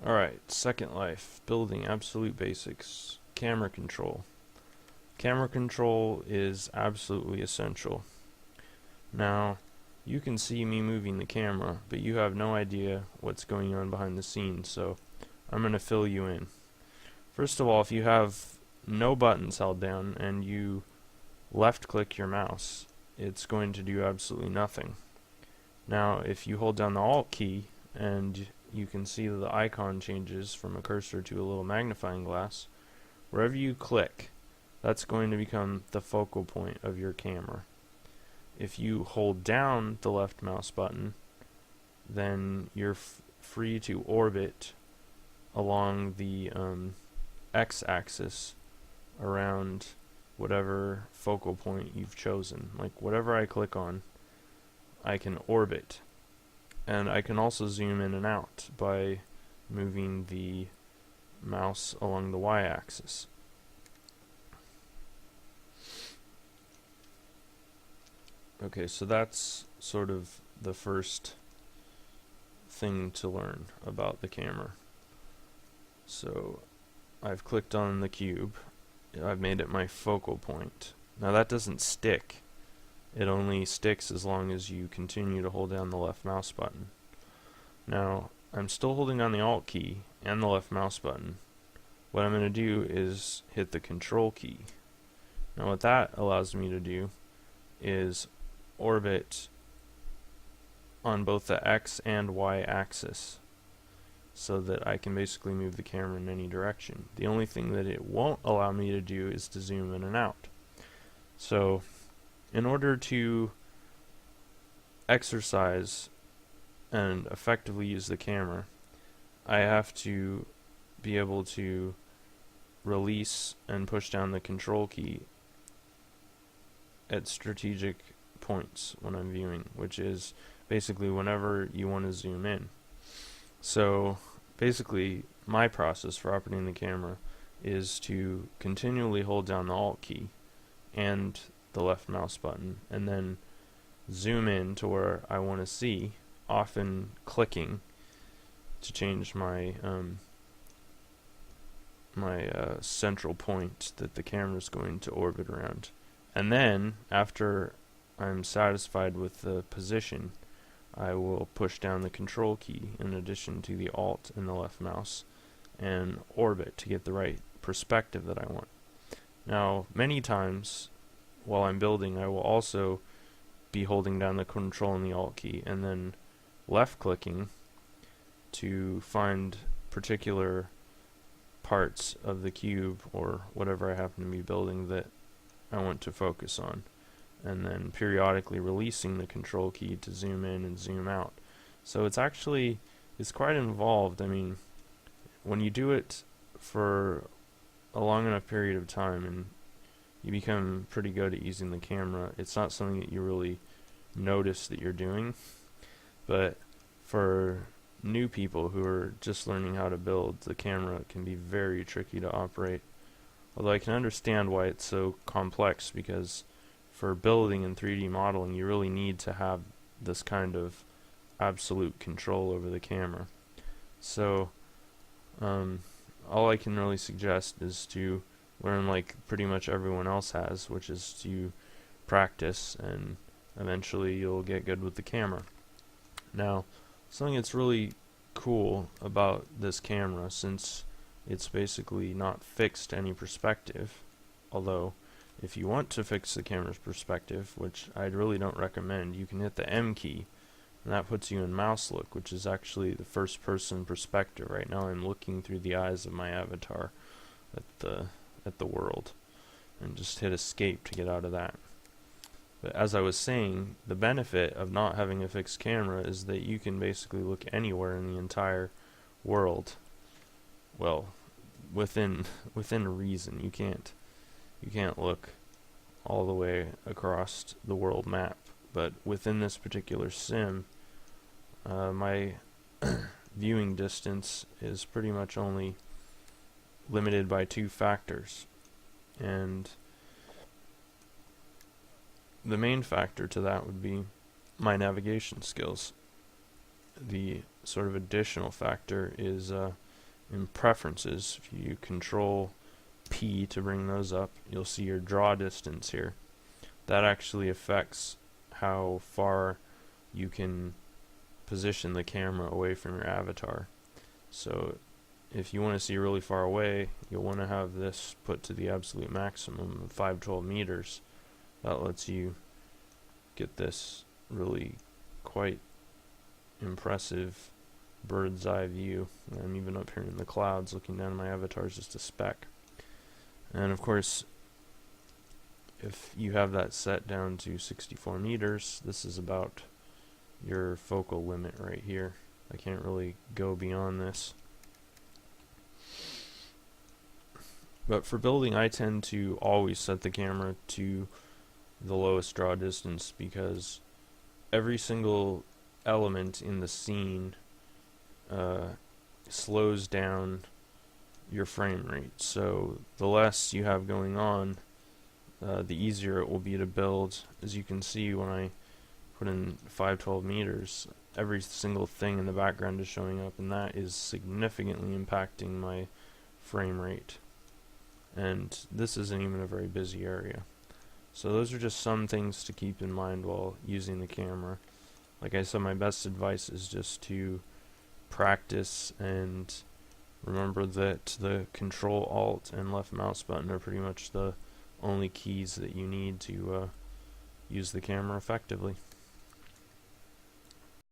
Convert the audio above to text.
Alright, Second Life, building absolute basics, camera control. Camera control is absolutely essential. Now, you can see me moving the camera, but you have no idea what's going on behind the scenes, so I'm going to fill you in. First of all, if you have no buttons held down and you left click your mouse, it's going to do absolutely nothing. Now, if you hold down the Alt key and you can see that the icon changes from a cursor to a little magnifying glass, wherever you click, that's going to become the focal point of your camera. If you hold down the left mouse button, then you're free to orbit along the x-axis around whatever focal point you've chosen. Like whatever I click on, I can orbit. And I can also zoom in and out by moving the mouse along the y-axis. Okay, so that's sort of the first thing to learn about the camera. So I've clicked on the cube. I've made it my focal point. Now that doesn't stick. It only sticks as long as you continue to hold down the left mouse button. Now, I'm still holding down the Alt key and the left mouse button. What I'm going to do is hit the Control key. Now what that allows me to do is orbit on both the X and Y axis, so that I can basically move the camera in any direction. The only thing that it won't allow me to do is to zoom in and out. So in order to exercise and effectively use the camera, I have to be able to release and push down the Control key at strategic points when I'm viewing, which is basically whenever you want to zoom in. So basically my process for operating the camera is to continually hold down the Alt key and the left mouse button and then zoom in to where I want to see, often clicking to change my central point that the camera is going to orbit around. And then after I'm satisfied with the position, I will push down the Control key in addition to the Alt and the left mouse and orbit to get the right perspective that I want. Now, many times while I'm building, I will also be holding down the Control and the Alt key and then left clicking to find particular parts of the cube or whatever I happen to be building that I want to focus on, and then periodically releasing the Control key to zoom in and zoom out. So it's quite involved. I mean, when you do it for a long enough period of time and you become pretty good at using the camera, it's not something that you really notice that you're doing. But for new people who are just learning how to build, the camera can be very tricky to operate. Although I can understand why it's so complex, because for building and 3D modeling you really need to have this kind of absolute control over the camera. So all I can really suggest is to learn like pretty much everyone else has, which is to practice, and eventually you'll get good with the camera. Now, something that's really cool about this camera, since it's basically not fixed to any perspective, although if you want to fix the camera's perspective, which I really don't recommend, you can hit the M key, and that puts you in mouse look, which is actually the first person perspective. Right now I'm looking through the eyes of my avatar at the world, and just hit escape to get out of that. But as I was saying, the benefit of not having a fixed camera is that you can basically look anywhere in the entire world. Well, within reason. You can't look all the way across the world map, but within this particular sim, my viewing distance is pretty much only limited by two factors, and the main factor to that would be my navigation skills. The sort of additional factor is in preferences, if you control P to bring those up, you'll see your draw distance here. That actually affects how far you can position the camera away from your avatar. So if you want to see really far away, you'll want to have this put to the absolute maximum of 512 meters. That lets you get this really quite impressive bird's eye view. I'm even up here in the clouds looking down at my avatar is just a speck. And of course, if you have that set down to 64 meters, this is about your focal limit right here. I can't really go beyond this. But for building, I tend to always set the camera to the lowest draw distance, because every single element in the scene slows down your frame rate. So the less you have going on, the easier it will be to build. As you can see, when I put in 512 meters, every single thing in the background is showing up, and that is significantly impacting my frame rate. And this isn't even a very busy area. So those are just some things to keep in mind while using the camera. Like I said, my best advice is just to practice and remember that the Control, Alt, and left mouse button are pretty much the only keys that you need to use the camera effectively.